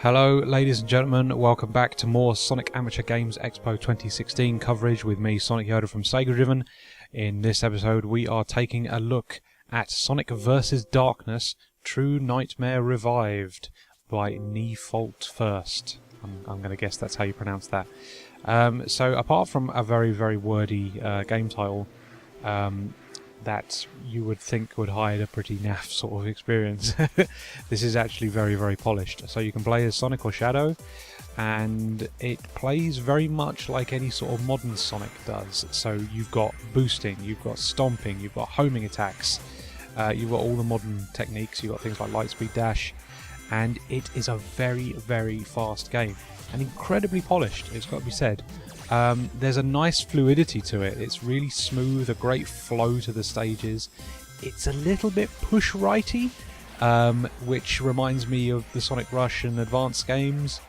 Hello ladies and gentlemen, welcome back to more Sonic Amateur Games Expo 2016 coverage with me, Sonic from SEGADriven. In this episode we are taking a look at Sonic vs. Darkness True Nightmare Revived by Fault First. I'm going to guess that's how you pronounce that. So apart from a very wordy game title that you would think would hide a pretty naff sort of experience, this is actually very polished. So you can play as Sonic or Shadow, and it plays very much like any sort of modern Sonic does. So you've got boosting, you've got stomping, you've got homing attacks, you've got all the modern techniques, you've got things like lightspeed dash, and it is a very fast game and incredibly polished, it's got to be said. There's a nice fluidity to it. It's really smooth, a great flow to the stages. It's a little bit push-righty, which reminds me of the Sonic Rush and Advanced games.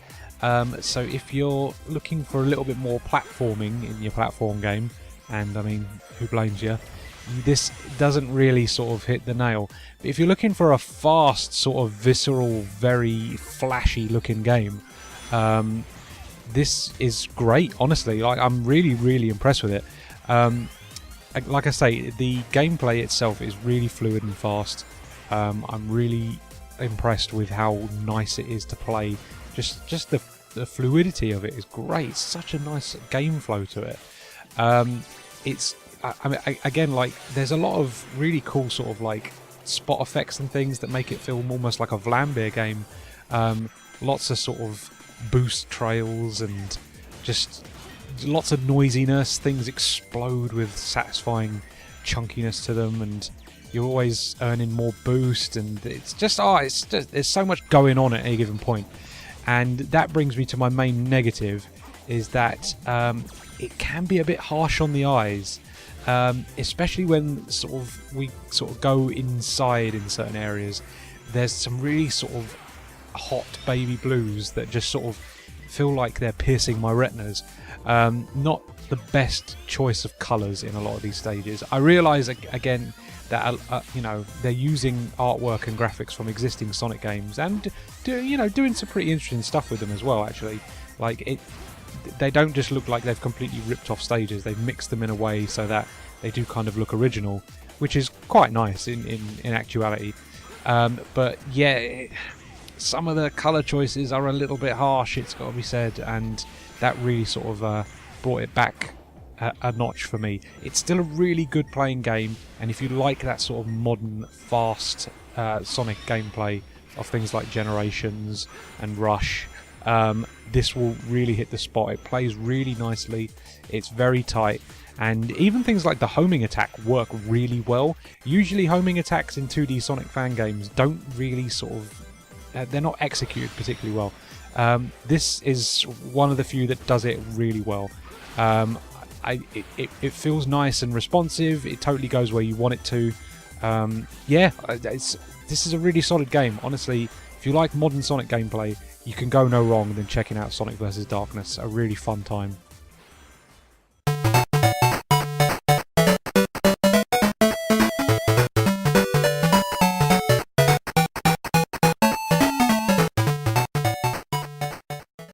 So if you're looking for a little bit more platforming in your platform game, and I mean, who blames you, this doesn't really sort of hit the nail. But if you're looking for a fast, sort of visceral, very flashy looking game, this is great, honestly. Like, I'm really impressed with it. Like I say, the gameplay itself is really fluid and fast. I'm really impressed with how nice it is to play. Just the fluidity of it is great. It's such a nice game flow to it. It's, I mean, again, like, there's a lot of really cool sort of like spot effects and things that make it feel almost like a Vlambeer game. Lots of sort of boost trails and just lots of noisiness. Things explode with satisfying chunkiness to them, and you're always earning more boost, and it's just there's so much going on at any given point. And that brings me to my main negative, is that it can be a bit harsh on the eyes, especially when we go inside in certain areas. There's some really sort of hot baby blues that just sort of feel like they're piercing my retinas. Not the best choice of colours in a lot of these stages. I realise again that you know, they're using artwork and graphics from existing Sonic games, and doing some pretty interesting stuff with them as well. Actually, like they don't just look like they've completely ripped off stages. They've mixed them in a way so that they do kind of look original, which is quite nice in actuality. But yeah, some of the colour choices are a little bit harsh, it's got to be said, and that really sort of brought it back a notch for me. It's still a really good playing game, and if you like that sort of modern, fast Sonic gameplay of things like Generations and Rush, this will really hit the spot. It plays really nicely, it's very tight, and even things like the homing attack work really well. Usually homing attacks in 2D Sonic fan games don't really sort of they're not executed particularly well. This is one of the few that does it really well. It feels nice and responsive. It totally goes where you want it to. This is a really solid game. Honestly, if you like modern Sonic gameplay, you can go no wrong than checking out Sonic vs. Darkness. A really fun time.